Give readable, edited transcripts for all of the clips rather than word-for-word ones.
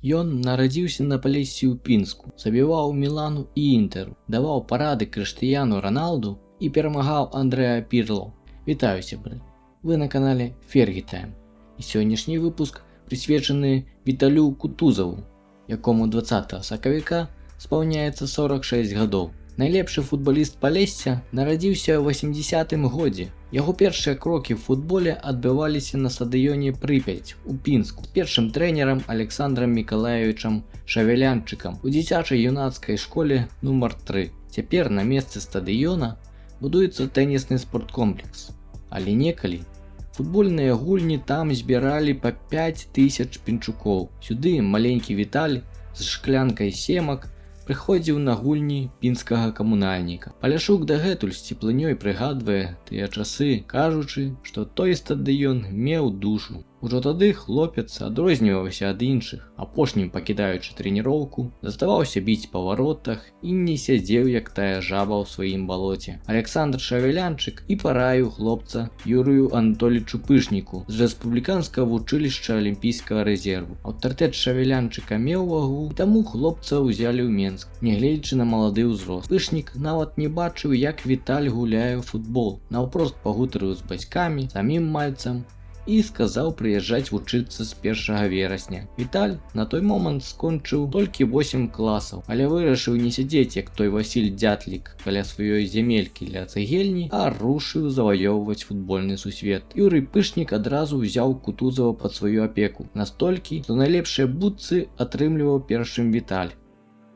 Ён нарадзіўся на Палесе ў Пінску, забіваў Мілану і Інтэру, даваў парады Крыштыяну Раналду і перамагаў Андрэа Пірло. Вітаю, сябры! Вы на канале Фергі Тайм. І сённяшні выпуск прысвечаны Віталю Кутузаву, якому 20 сакавіка спаўняецца 46 гадоў. Найлепшы футбаліст Палесся нарадзіўся ў 80-м годзе. Яго першыя крокі ў футболе адбываліся на стадыёне Прыпяць у Пінску з першым трэнерам Александрам Мікалаевічам Шавелянчыкам у дзіцячай юнацкай школе нумар 3. Цяпер на месцы стадыёна будуецца тэнісны спорткомплекс. Але некалі футбольныя гульні там збіралі па 5000 пінчукоў. Сюды маленькі Віталь з шклянкай семак прыходзіў на гульні пінскага камунальніка. Паляшук дагэтуль з цеплынёй прыгадвае тыя часы, кажучы, што той стадыён меў душу. Ужо тады хлопец адрозніваўся ад іншых, апошнім пакідаючы трэніроўку, заставаўся біць па варотах і не сядзеў як тая жаба ў сваім балоце. Александр Шавелянчык і параіў хлопца Юрыю Анатолічу Пышніку з рэспубліканскага вучылішча алімпійскага рэзерву. Аўтарытэт Шавелянчыка меў вагу, і таму хлопца ўзялі ў Менск, нягледзячы на малады ўзрост. Пышнік нават не бачыў, як Віталь гуляе ў футбол. Наўпрост пагутарыў з бацькамі, самім мальцам, і сказаў прыязджаць вучыцца з 1 верасня. Віталь на той момант скончыў толькі 8 класаў, але вырашыў не сядзець, як той Васіль Дзятлік каля сваёй зямелькі ля цэгельні, а рушыў заваёўваць футбольны сусвет. Юрый Пышнік адразу ўзяў Кутузава пад сваю апеку, настолькі, што найлепшыя бутсы атрымліваў першым Віталь.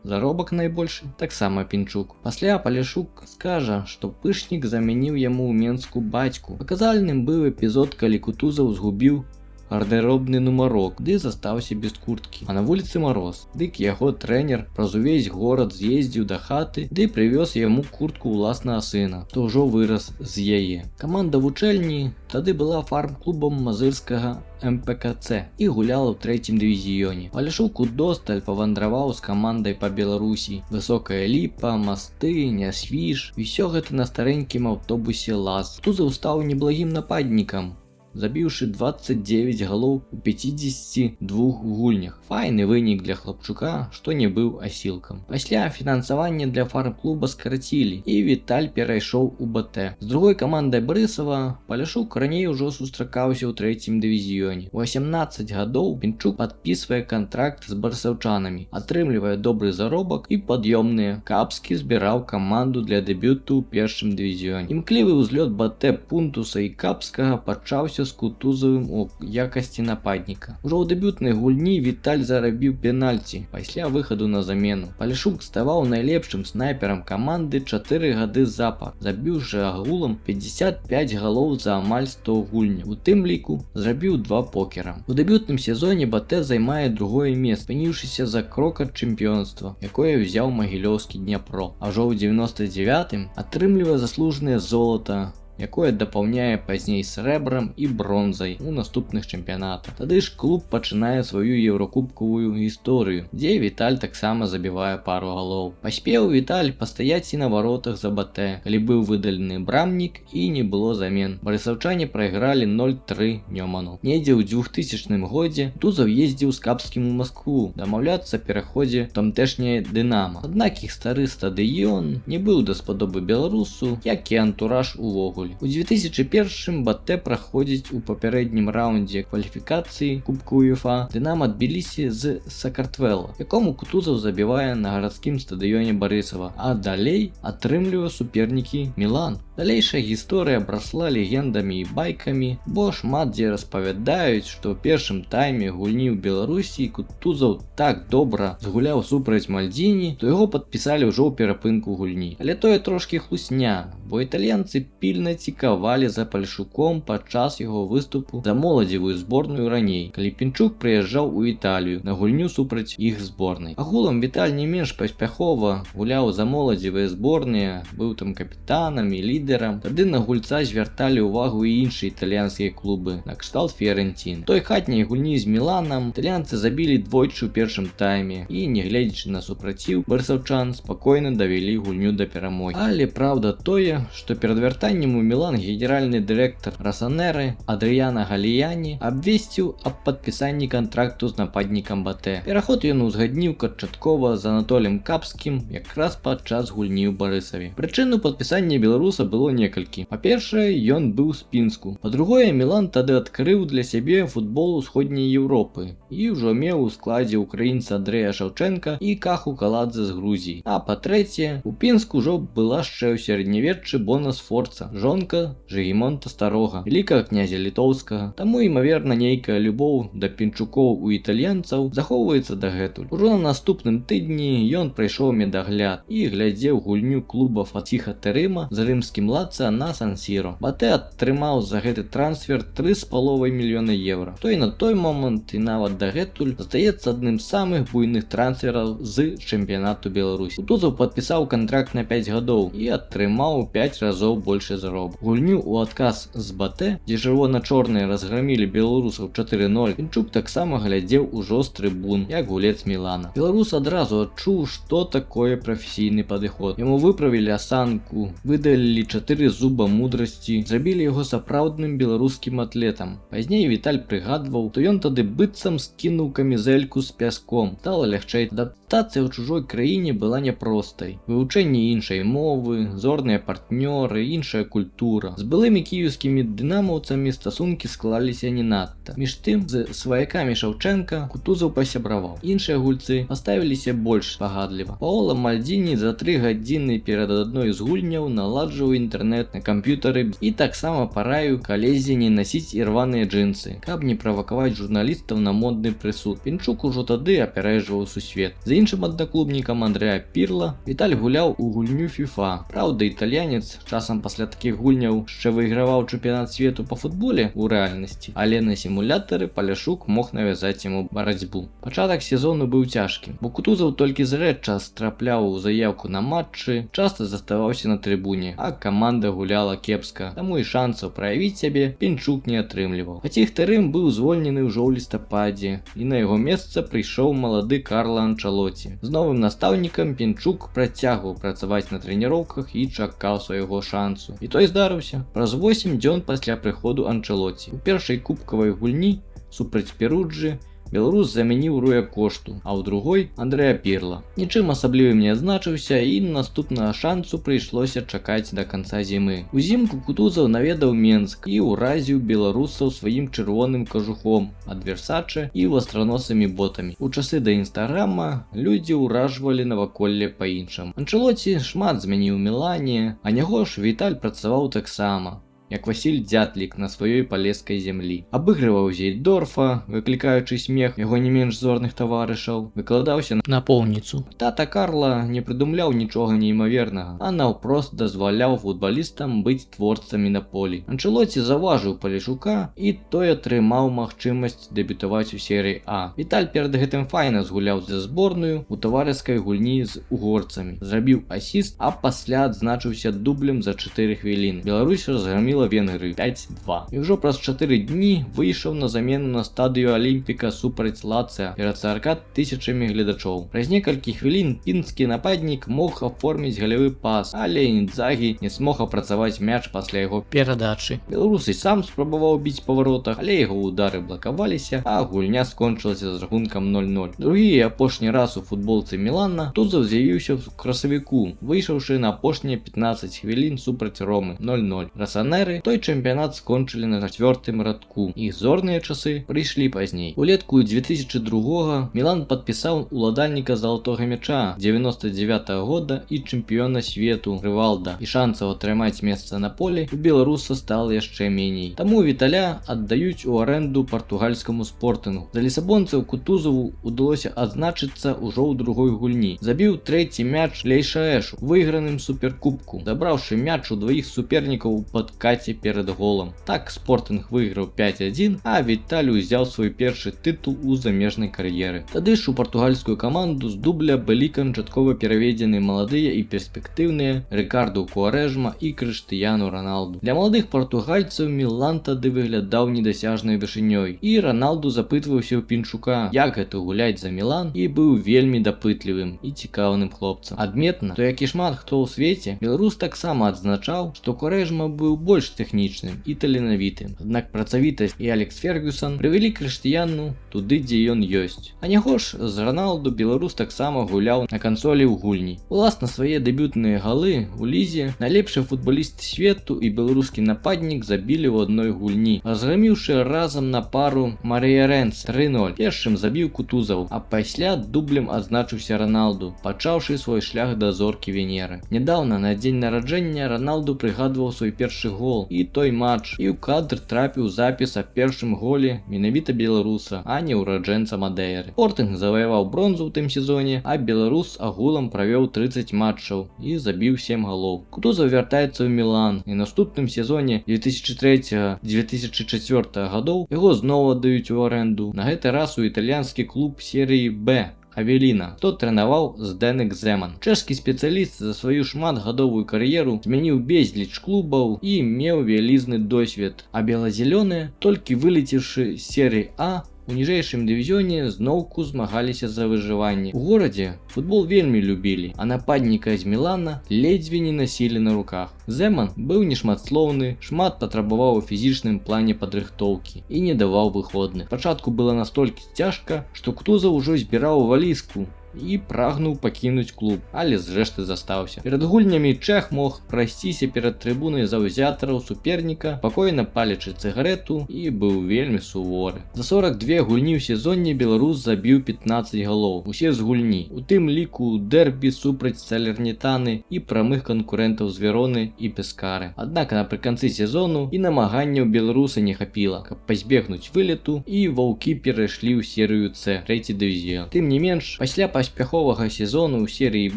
Заробак найбольшы таксама Пінчук. Пасля Паляшук скажа, што Пышнік замяніў яму ў Менску бацьку. Паказальным быў эпізод, калі Кутузаў згубіў гардэробны нумарок, ды застаўся без курткі. А на вуліцы мароз. Дык яго трэнер праз увесь горад з'ездзіў да хаты, ды прывёз яму куртку ўласнага сына, што ўжо вырас з яе. Каманда вучэльні тады была фарм-клубам мазырскага МПКЦ і гуляла ў 3-м дывізіёне. Паляшук удосталь павандраваў з камандай па Беларусі. Высокая Ліпа, Масты, Нясвіж, і ўсё гэта на старэнькім аўтобусе ЛАЗ. Кутузаў стаў неблагім нападнікам, забіўшы 29 галоў у 52 гульнях. Файны вынік для хлапчука, што не быў асілкам. Пасля фінансаванне для фарм-клуба скарацілі, і Віталь перайшоў у БТ. З другой камандай Брысава Паляшук раней ужо сустракаўся ў 3-м дывізіёне. У 18 гадоў Пінчук падпісвае кантракт з барысаўчанамі, атрымлівае добры заробак і пад'ёмныя. Капскі збіраў каманду для дэбюту ў 1-м дывізіёне. Імклівы ўзлёт БТ Пунтуса і Капскага пачаўся з Кутузавым у якасці нападніка. Ужо ў дэбютнай гульні Віталь зарабіў пенальці пасля выхаду на замену. Паляшук ставаў найлепшым снайперам каманды 4 гады запар, забіўшы агулам 55 галоў за амаль 100 гульняў. У тым ліку зрабіў 2 покера. У дэбютным сезоне БТ займае другое месца, спыніўшыся за крок ад чэмпіёнства, якое ўзяў магілёўскі Дняпро. А ўжо ў 99-м атрымлівае заслужанае золата, якое дапаўняе пазней срэбрам і бронзай у наступных чэмпіянатах. Тады ж клуб пачынае сваю еўракубкавую гісторыю, дзе Віталь таксама забівае пару галоў. Паспеў Віталь пастаяць і на варотах за БТ, калі быў выдалены брамнік і не было замен. Барысаўчане прайгралі 0-3 Нёману. Недзе ў 2000 годзе Кутузаў ездзіў з Капскім у Маскву дамаўляцца пераходзе ў тамтэшняе Дынама. Аднак іх стары стадыён не быў даспадобы беларусу, як і антураж увогуле. У 2001-м БТ праходзіць у папярэднім раўндзе кваліфікацыі Кубка УЕФА Дынама Тбілісі з Сакартвела, якому Кутузаў забівае на гарадскім стадыёне Барысава, а далей атрымлівае супернікі Мілан. Далейшая гісторыя абрасла легендамі і байкамі, бо шмат дзе распавядаюць, што ў першым тайме гульні ў Беларусі Кутузаў так добра згуляў супраць Мальдзіні, то яго падпісалі ўжо ў перапынку гульні. Але тое трошкі хлусня, бо італьянцы пільна цікавалі за Паляшуком падчас яго выступу за моладзевую зборную раней, калі Пінчук прыязджаў у Італію на гульню супраць іх зборнай. Агулам Віталь не менш паспяхова гуляў за моладзевыя зборныя, быў там капітанам і лідарам. Тады на гульца звярталі ўвагу і іншыя італьянскія клубы, накшталт Фіярэнціны. Той хатняй гульні з Міланам італьянцы забілі двойчы ў першым тайме і, нягледзячы на супраціў барысаўчан, спакойна давялі гульню да перамогі. Але праўда тое, што перад вяртаннем у Мілан генеральны дырэктар Росанеры Адрыяна Галіяні абвесціў аб падпісанні кантракту з нападнікам БТ. Пераход ён узгадніў канчаткова з Анатолем Капскім якраз падчас гульні ў Барысаве. Прычыну падпісання беларуса было некалькі. Па-першае, ён быў з Пінску. Па-другое, Мілан тады адкрыў для сябе футбол усходняй Еўропы і ўжо меў у складзе украінца Андрэя Шаўчэнка і Каху Каладзе з Грузіі. А па-трэцяе, у Пінску ўжо была яшчэ ў сярэднявеччы Бона Сфорца, жонка Жыгімонта Старога, вялікага князя літоўскага. Таму, імаверна, нейкая любоў да пінчукоў у італьянцаў захоўваецца дагэтуль. Ужо на наступным тыдні ён прайшоў медагляд і глядзеў гульню клуба Фаціха Тэрыма з рымскім Лаціа на Сан-Сіро. БТ атрымаў за гэты трансфер 3,5 мільёна еўра. Той на той момант і нават дагэтуль застаецца адным з самых буйных трансфераў з чэмпіянату Беларусі. Кутузаў падпісаў кантракт на 5 гадоў і атрымаў 5 разоў большы заробак. Гульню ў адказ з БТ, дзе чырвона-чорныя разграмілі беларусаў 4-0, Пінчук таксама глядзеў ужо з трыбун, як гулец Мілана. Беларус адразу адчуў, што такое прафесійны падыход. Яму выправілі асанку, выдалілі 4 зуба мудрасці, зрабілі яго сапраўдным беларускім атлетам. Пазней Віталь прыгадваў, то ён тады быццам скінуў камізэльку з пяском. Стала лягчэй. Адаптацыя ў чужой краіне была няпростай. Вывучэнне іншай мовы, зорныя партнёры, іншая культура. З былымі кіеўскімі дынамаўцамі стасункі склаліся не надта. Між тым, з сваякамі Шаўчэнка Кутузаў пасябраваў. Іншыя гульцы паставіліся больш пагадліва. Паола Мальдзіні за 3 гадзіны перад адной з гульняў наладжваў інтэрнэт на камп'ютары і таксама параіў калезе не насіць ірваныя джинсы, каб не правакаваць журналістаў на модны прысуд. Пінчук ужо тады апярэджваў сусвет. З іншым аднаклубнікам Андрэа Пірла Віталь гуляў у гульню FIFA. Праўда, італьянец часам пасля такіх гульняў яшчэ выйграваў чэмпіянат свету па футболе ў рэальнасці, але на сімулятары Паляшук мог навязаць яму барацьбу. Пачатак сезону быў цяжкім, бо Кутузаў толькі зрэдчас трапляў у заяўку на матчы, часта заставаўся на трыбуне, а каманда гуляла кепска, таму і шансаў праявіць сябе Пінчук не атрымліваў. Фаціх Тэрым быў звольнены ўжо ў лістападзе, і на яго месца прыйшоў малады Карло Анчалоці. З новым настаўнікам Пінчук працягваў працаваць на трэніроўках і чакаў свайго шансу. І той здарыўся праз 8 дзён пасля прыходу Анчалоці. У першай кубкавай гульні супраць Перуджы беларус замяніў Руя Кошту, а ў другой Андрэа Пірла. Нічым асаблівым не адзначыўся і наступнага шансу прыйшлося чакаць да канца зімы. Узімку Кутузаў наведаў Менск і ўразіў беларусаў сваім чырвоным кажухом ад Версачэ і вастраносымі ботамі. У часы да інстаграма людзі ўражвалі наваколле па-іншаму. Анчалоці шмат змяніў Мілане, а няго ж Віталь працаваў таксама, як Васіль Дзятлік на сваёй палескай зямлі. Абыгрываў Зейдорфа, выклікаючы смех яго не менш зорных таварышаў, выкладаўся на поўніцу. Тата Карла не прыдумляў нічога неймавернага, а наўпрост дазваляў футбалістам быць творцамі на полі. Анчалоці заўважыў Паляшука, і той атрымаў магчымасць дэбютаваць у серыі А. Віталь перад гэтым файна згуляў за зборную у таварыскай гульні з угорцамі, зрабіў асіст, а пасля адзначыўся дублем за 4 хвіліны. Беларусь разграміла Венгрыю 5-2. І ўжо праз 4 дні выйшаў на замену на стадыю Алімпіка супраць Лаціа перад 40 тысячамі гледачоў. Праз некалькі хвілін пінскі нападнік мог аформіць галявы пас, але Інзагі не смог апрацаваць мяч пасля яго перадачы. Беларус і сам спрабаваў біць па варотах, але яго удары блакаваліся, а гульня скончылася з рахункам 0-0. Другі і апошні раз у футболцы Мілана Кутузаў з'явіўся ў красавіку, выйшаўшы на апошнія 15 хвілін супраць Ромы 0-0. Росанеры той чэмпіянат скончылі на 4-м радку. Іх зорныя часы прыйшлі пазней. Улетку 2002-го Мілан падпісаў уладальніка залатога мяча 99-го года і чэмпіёна свету Рывалда. І шансаў атрымаць месца на полі у беларуса стала яшчэ меней. Таму Віталя аддаюць у арэнду партугальскаму спортынгу. За лісабонцаў Кутузаву удалося адзначыцца ўжо ў другой гульні. Забіў трэці мяч Лейшаэшу, выйграным суперкубку, забраўшы мяч у дваіх супернікаў у падкаце свяце перед голам. Так Спортинг выйграў 5-1, а Віталь узяў свой першы тытул у замежнай кар'еры. Тады ж у партугальскую каманду з дубля былі канчаткова пераведзены маладыя і перспектыўныя Рикарду Куарэжма і Крыштыяну Роналду. Для маладых партугальцаў Мілан тады выглядаў недасяжнай вышынёй, і Роналду запытваўся ў Пінчука, як гэта гуляць за Мілан, і быў вельмі дапытлівым і цікаўным хлопцам. Адметна, то як і шмат хто ў свеце, беларус таксама адзначаў, што Куарэжма быў больш тэхнічным і таленавітым. Аднак працавітасць і Алекс Фергюсон прывялі Крыштыяну туды, дзе ён ёсць. А няго ж з Роналду беларус таксама гуляў на кансолі ў гульні. Уласна свае дэбютныя галы у лізе найлепшы футбаліст свету і беларускі нападнік забілі ў адной гульні, разграміўшы разам на пару Марія Рэнс 3-0. Першым забіў Кутузаў, а пасля дублем адзначыўся Роналду, пачаўшы свой шлях да зоркі Венеры. Нядаўна на дзень нараджэння Роналду прыгадваў свой першы гол і той матч, і ў кадр трапіў запіс аб першым голе менавіта беларуса, а не ўраджэнца Мадейры. Спортинг заваяваў бронзу ў тым сезоне, а беларус агулам правёў 30 матчаў і забіў 7 галоў. Кутузаў вяртаецца ў Мілан, і наступным сезоне 2003-2004 гадоў яго зноў аддаюць у аренду, на гэты раз у італьянскі клуб серыі Б Авеліна, хто трэнаваў Зденек Земан. Чэшскі спецыяліст за сваю шматгадовую кар'еру змяніў безліч клубаў і меў вялізны досвед, а бела-зялёныя, толькі вылецеўшы з серыі А, у ніжэйшым дывізіёне зноўку змагаліся за выжыванне. У горадзе футбол вельмі любілі, а нападніка з Мілана ледзьве не насілі на руках. Земан быў нешматслоўны, шмат патрабаваў у фізічным плане падрыхтоўкі і не даваў выходных. Спачатку было настолькі цяжка, што Кутузаў ужо збіраў валізку і прагнуў пакінуць клуб, але зрэшты застаўся. Перад гульнямі чэх мог прайсціся перад трыбунай заўзятараў суперніка, спакойна палячы цыгарету, і быў вельмі суворы. За 42 гульні ў сезоне беларус забіў 15 галоў, усе з гульні, у тым ліку дэрбі супраць Салернітаны і прамых канкурэнтаў з Вероны і Пескары. Аднак напрыканцы сезону і намаганняў беларуса не хапіла, каб пазбегнуць вылету, і ваўкі перайшлі ў серыю С, трэці дывізіён. Тым не менш, пасля паспяховага сезону ў серыі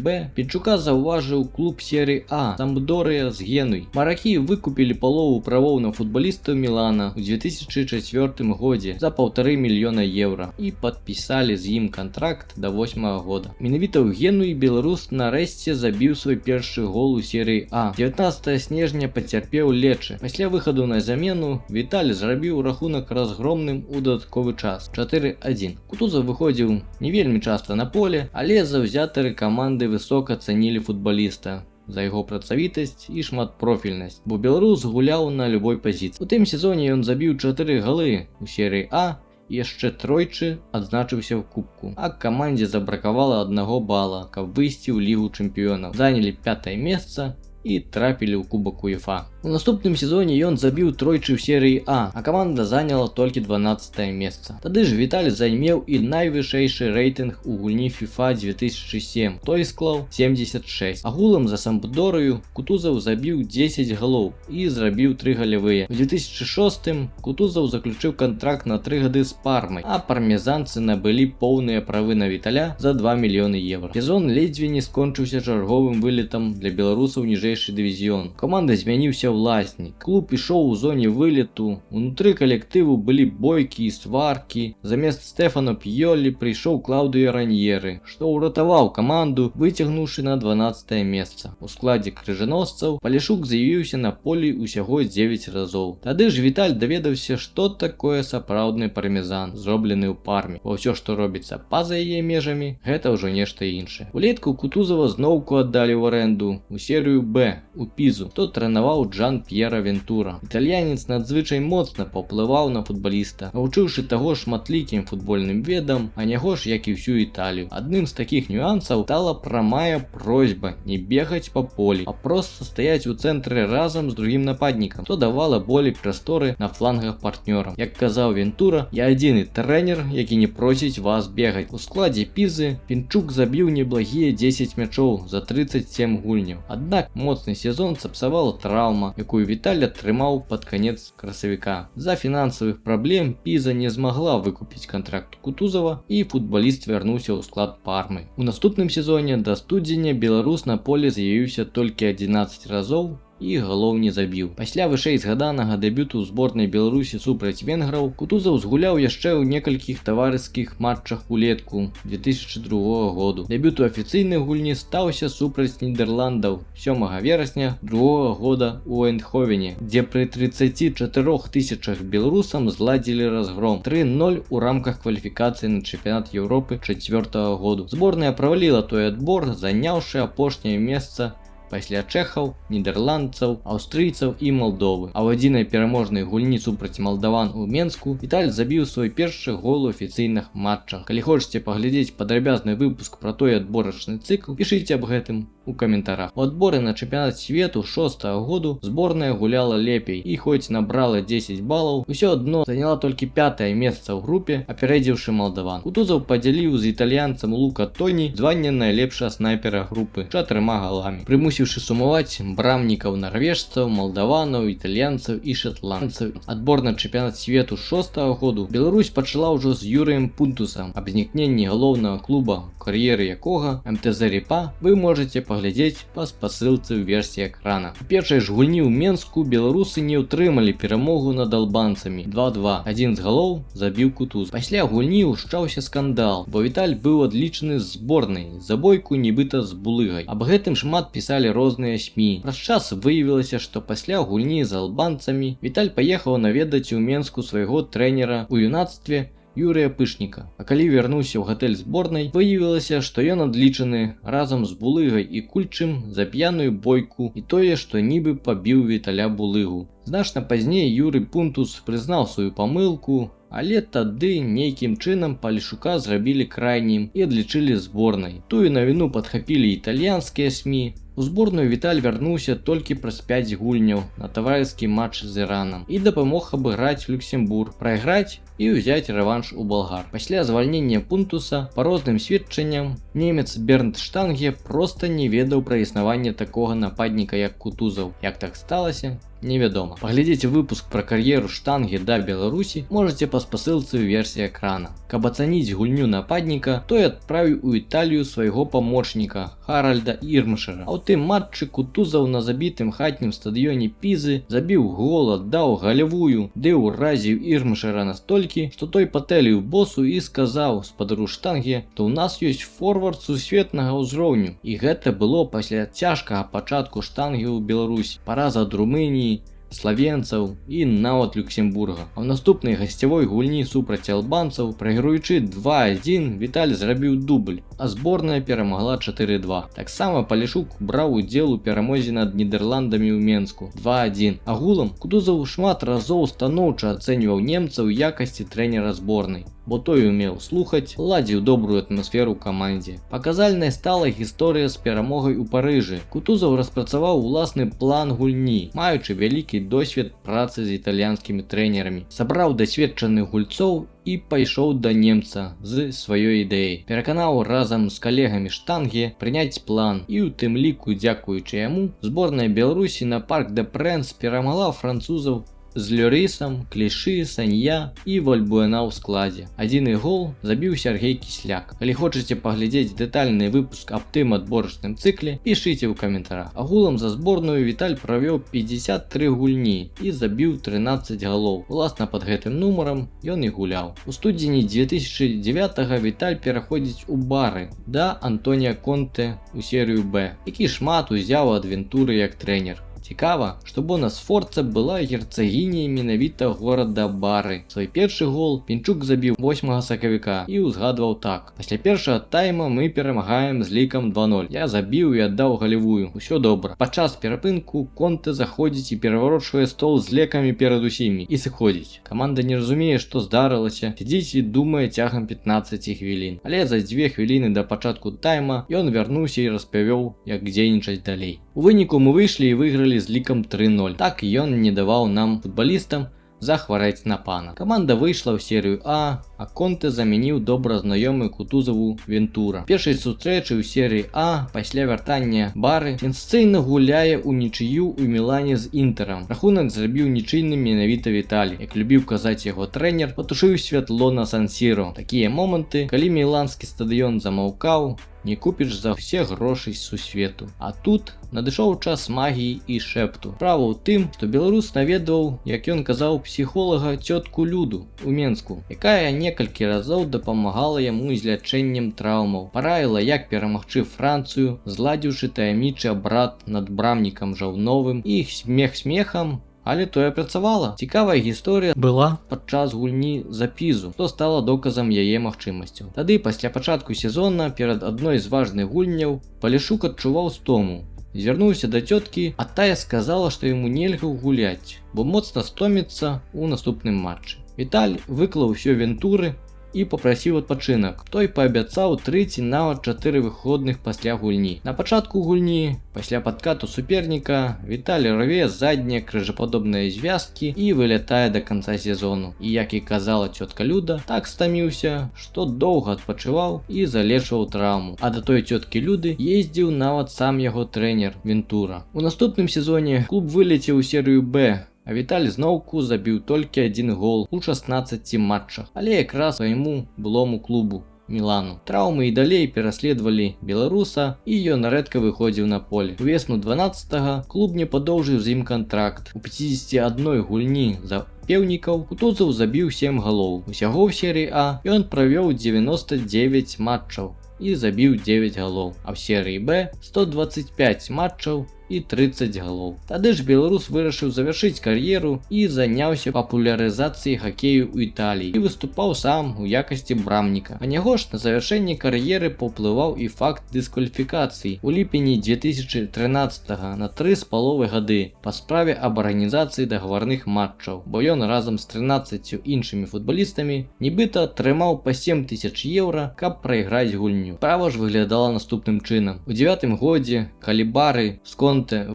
Б Пінчука заўважыў клуб серыі А Сампдорыя з Генуй. Маракі выкупілі палову правоў на футбалістаў Мілана ў 2004 годзе за 1,5 мільёна еўра і падпісалі з ім кантракт да 8-го года. Менавіта ў Генуі беларус нарэшце забіў свой першы гол у серыі А. 19 снежня пацярпеў Лечы. Пасля выхаду на замену Віталь зрабіў рахунак разгромным у дадатковы час 4-1. Кутузаў выходзіў не вельмі часта на поле, але заўзятары каманды высока цанілі футбаліста за яго працавітасць і шматпрофільнасць, бо беларус гуляў на любой пазіцыі. У тым сезоне ён забіў 4 галы у серыі А і яшчэ тройчы адзначыўся ў кубку, а камандзе забракавала 1 бала, каб выйсці ў лігу чэмпіёнаў. Занялі 5-е месца і трапілі ў кубак УЕФА. У наступным сезоне ён забіў тройчы ў серыі А, а каманда заняла толькі 12-е месца. Тады ж Віталь займеў і найвышэйшы рэйтынг у гульні FIFA 2007, той склаў 76. Агулам за Сампдорыю Кутузаў забіў 10 галоў і зрабіў 3 галявыя. У 2006 Кутузаў заключыў кантракт на 3 гады з Пармай, а пармезанцы набылі поўныя правы на Віталя за 2 мільёны еўра. Сезон ледзьве не скончыўся чарговым вылетам для беларусаў ніжэйшы дывізіён. Каманда змяніўся ўласнік. Клуб ішоў у зоне вылету, унутры калектыву былі бойкі і сваркі. Замест Стэфано П'ёлі прыйшоў Клаўдыё Раньеры, што ўратаваў каманду, выцягнуўшы на 12-е месца. У складзе крыжаносцаў Палешук з'явіўся на полі ўсяго 9 разоў. Тады ж Віталь даведаўся, што такое сапраўдны пармезан, зроблены ў Парме. Бо ўсё, што робіцца па-за яе межамі, гэта ўжо нешта іншае. Улетку Кутузава зноўку аддалі ў арэнду у серыю Б у Пізу, хто трэнаваў Джан П'ера Вентура. Італьянец надзвычай моцна паўплываў на футбаліста, навучыўшы таго шматлікім футбольным ведам, а няго ж як і ўсю Італію. Адным з такіх нюансаў стала прамая просьба не бегаць па полі, а проста стаяць у цэнтры разам з другім нападнікам, што давала болей прасторы на флангах партнёрам. Як казаў Вентура, я адзіны трэнер, які не просіць вас бегаць. У складзе Пізы Пінчук забіў неблагія 10 мячоў за 37 гульняў. Аднак моцны сезон сапсавала траўма, якую Віталь атрымаў пад канец красавіка. З-за фінансавых праблем Піза не змагла выкупіць кантракт Кутузава, і футбаліст вярнуўся ў склад Пармы. У наступным сезоне да студзеня беларус на поле з'явіўся толькі 11 разоў, і галоў не забіў. Пасля вышэй згаданага дэбюту зборнай Беларусі супраць венграў, Кутузаў згуляў яшчэ ў некалькіх таварыскіх матчах улетку 2002 году. Дэбют у афіцыйнай гульні стаўся супраць Нідерландаў 7 верасня 2 года у Эйндховене, дзе пры 34 тысячах беларусам зладзілі разгром 3-0 у рамках кваліфікацыі на чэмпіянат Еўропы 4 году. Зборная праваліла той адбор, заняўшы апошняе месца пасля чэхаў, нідерландцаў, аўстрыйцаў і Малдовы. А ў адзінай пераможнай гульні супраць малдаван у Менску Віталь забіў свой першы гол у афіцыйных матчах. Калі хочаце паглядзець падрабязны выпуск пра той адборачны цыкл, пішыце аб гэтым у каментарах. У адборы на чэмпіянат свету 6-го году зборная гуляла лепей і хоць набрала 10 балаў, усё адно заняла толькі 5-е месца ў групе, апярэдзіўшы малдаван. Кутузаў падзяліў з італьянцам Лука Тоні званне найлепшага снайпера групы 4 галамі, прымусіўшы сумаваць брамнікаў нарвежцаў, малдаванаў, італьянцаў і шатландцаў. Адбор на чэмпіянат свету 6-го году Беларусь пачала ўжо з Юрыем Пунтусам, аб знікненні галоўнага клуба, кар'еры якога МТЗ Ріпа вы можете паглядзець па спасылцы ў версіі экрана. У першай ж гульні ў Менску беларусы не ўтрымалі перамогу над албанцамі 2-2. Адзін з галоў забіў Кутуз. Пасля гульні ўшчаўся скандал, бо Віталь быў адлічаны з зборнай за бойку нібыта з булыгай. Аб гэтым шмат пісалі розныя СМІ. Праз час выявілася, што пасля гульні з албанцамі Віталь паехаў наведаць у Менску свайго трэнера ў юнацтве Юрыя Пышніка. А калі вярнуўся ў гатэль зборнай, выявілася, што ён адлічаны разам з булыгай і кульчым за п'яную бойку і тое, што нібы пабіў Віталя булыгу. Значна пазней Юрый Пунтус прызнаў сваю памылку, але тады нейкім чынам Палішука зрабілі крайнім і адлічылі зборнай. Тую навіну падхапілі італьянскія СМІ. У зборную Віталь вярнуўся толькі праз 5 гульняў на таварыскі матч з Іранам і дапамог абыграць Люксембург, прайграць і ўзяць рэванш у балгар. Пасля звальнення Пунтуса, па розным сведчанням, немец Бернд Штанге проста не ведаў пра існаванне такога нападніка, як Кутузаў. Як так сталася, невядома. Паглядзеце выпуск пра кар'еру Штанге да Беларусі можаце па спасылцы ў версіі экрана. Каб ацаніць гульню нападніка, той адправіў у Італію свайго памочніка Харальда Ірмшера. А ў тым матчы Кутузаў на забітым хатнім стадыёне Пізы забіў гол, аддаў галявую, ды ўразіў Ірмшера настолькі, што той патэліў босу і сказаў спадару Штанге, што ў нас ёсць форвард сусветнага ўзроўню. І гэта было пасля цяжкага пачатку Штанге ў Беларусі. Параза ад Румыніі, славенцаў і нават Люксембурга. А ў наступнай гасцявой гульні супраць албанцаў, прайгруючы 2-1, Віталь зрабіў дубль, а зборная перамагла 4-2. Таксама Палішук браў удзел у перамозе над Нідерландамі ў Менску 2-1. Агулам Кутузаў шмат разоў станоўча ацэньваў немца ў якасці трэнера зборнай, бо той умеў слухаць, ладзіў добрую атмасферу ў камандзе. Паказальнай стала гісторыя з перамогай у Парыжы. Кутузаў распрацаваў уласны план гульні, маючы вялікі досвед працы з італьянскімі трэнерамі. Сабраў дасведчаных гульцоў і пайшоў да немца з сваёй ідэяй. Пераканаў разам з калегамі Штанге прыняць план і ў тым ліку, дзякуючы яму, зборная Беларусі на Парк де Прэнс перамагла французаў з Лёрісам, Клішы, Санья і Вальбуэна ў складзе. Адзіны гол забіў Сергей Кісляк. Калі хочаце паглядзець дэтальны выпуск аб тым адборачным цыкле, пішыце ў каментарах. Агулам за зборную Віталь правёў 53 гульні і забіў 13 галоў. Уласна пад гэтым нумарам ён і гуляў. У студзені 2009-го Віталь пераходзіць у бары да Антонія Конте у серыю Б, які шмат узяў ад Вентуры як трэнер. Цікава, што Бонасфорца была герцагіняй менавіта горада Бары. Свой першы гол Пінчук забіў 8 сакавіка і ўзгадваў так: «Пасля першага тайма мы перамагаем з лікам 2-0. Я забіў і аддаў галявую. Усё добра». Падчас перапынку Конте заходзіць і пераварочвае стол з лекамі перад усімі і сыходзіць. Каманда не разумее, што здарылася, сядзіць і думае цягам 15 хвілін. Але за 2 хвіліны да пачатку тайма ён вярнуўся і распавёў, як дзейнічаць далей. У выніку мы выйшлі і выйгралі з лікам 3-0. Так ён не даваў нам, футбалістам, захварэць на пана. Каманда выйшла ў серыю А Конте замяніў добра знаёмы Кутузаву Вентура. Першай сустрэчы ў серыі А пасля вяртання Бары сенсацыйна гуляе ў нічыю ў Мілане з Інтэрам. Рахунак зрабіў нічыйным менавіта Віталь. Як любіў казаць яго трэнер, патушыў святло на Сан-Сіро. Такія моманты, калі міланскі стадыён замаўкаў, не купіш за все гроші сусвету. А тут надышоў час магіі і шэпту. Справа ў тым, што беларус наведваў, як ён казаў, псіхолага цётку Люду у Менску, якая некалькі разоў дапамагала яму з лячэннем траўмаў, параіла, як перамагчы Францыю, зладзіўшы таямнічы абрад над брамнікам Жаўновым, і смех смехам, але тое працавала. Цікавая гісторыя была падчас гульні за Пізу, што стала доказам яе магчымасцяў. Тады, пасля пачатку сезона, перад адной з важных гульняў, Палішук адчуваў стому. Звярнуўся да цёткі, а тая сказала, што яму нельга гуляць, бо моцна стоміцца ў наступным матчы. Віталь выклаў усё Вентуры і попрасіў адпачынак. Той паабяцаў 3 ці нават 4 выходных пасля гульні. На пачатку гульні, пасля падкату суперніка, Віталь рве заднія крыжападобныя звязкі і вылятае да канца сезону. І, як і казала цётка Люда, так стаміўся, што доўга адпачываў і залечваў траўму. А да той цёткі Люды ездзіў нават сам яго трэнер Вентура. У наступным сезоне клуб вылецеў у серыю Б, а Віталь зноўку забіў толькі 1 гол у 16 матчах, але якраз свайму былому клубу Мілану. Траўмы і далей пераследавалі беларуса, і ён рэдка выходзіў на поле. У весну 12-го клуб не падоўжыў з ім кантракт. У 51 гульні за пеўнікаў Кутузаў забіў 7 галоў. Усяго ў серыі А ён правёў 99 матчаў і забіў 9 галоў, а ў серыі Б 125 матчаў і 30 галоў. Тады ж беларус вырашыў завяршыць кар'еру і заняўся папулярызацыяй хакею ў Італіі і выступаў сам у якасці брамніка. А няго ж на завяршэнне кар'еры паўплываў і факт дыскваліфікацыі у ліпені 2013 на 3,5 гады па справе аб арганізацыі дагаварных матчаў, бо ён разам з 13 іншымі футбалістамі нібыта атрымаў па 7000 еўра, каб прайграць гульню. Справа ж выглядала наступным чынам. У 9-м годзе, калі Бары з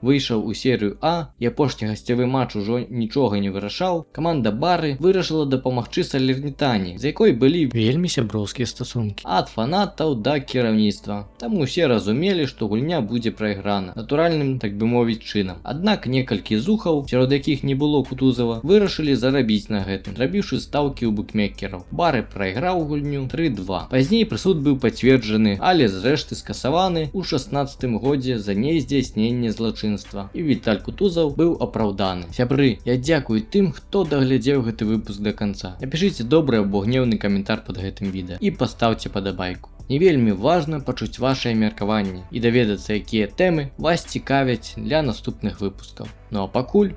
выйшаў у серыю А і апошні гасцявы матч ужо нічога не вырашаў, каманда Бары вырашыла дапамагчы Салернітані, з якой былі вельмі сяброўскія стасункі ад фанатаў да кіраўніцтва. Таму усе разумелі, што гульня будзе прайграна натуральным, так бы мовіць, чынам. Аднак некалькі зухаў, сярод якіх не было Кутузава, вырашылі зарабіць на гэтым, зрабіўшы стаўкі ў букмекераў. Бары прайграў гульню 3-2. Пазней прысуд быў пацверджаны, але зрэшты скасаваны ў 16-м годзе за нездзяйсненне злачынства, і Віталь Кутузаў быў апраўданы. Сябры, я дзякую тым, хто даглядзеў гэты выпуск да канца. Напішыце добры або гнеўны каментар пад гэтым відэа і пастаўце падабайку. Не вельмі важна пачуць вашае меркаванне і даведацца, якія тэмы вас цікавяць для наступных выпускаў. Ну а пакуль.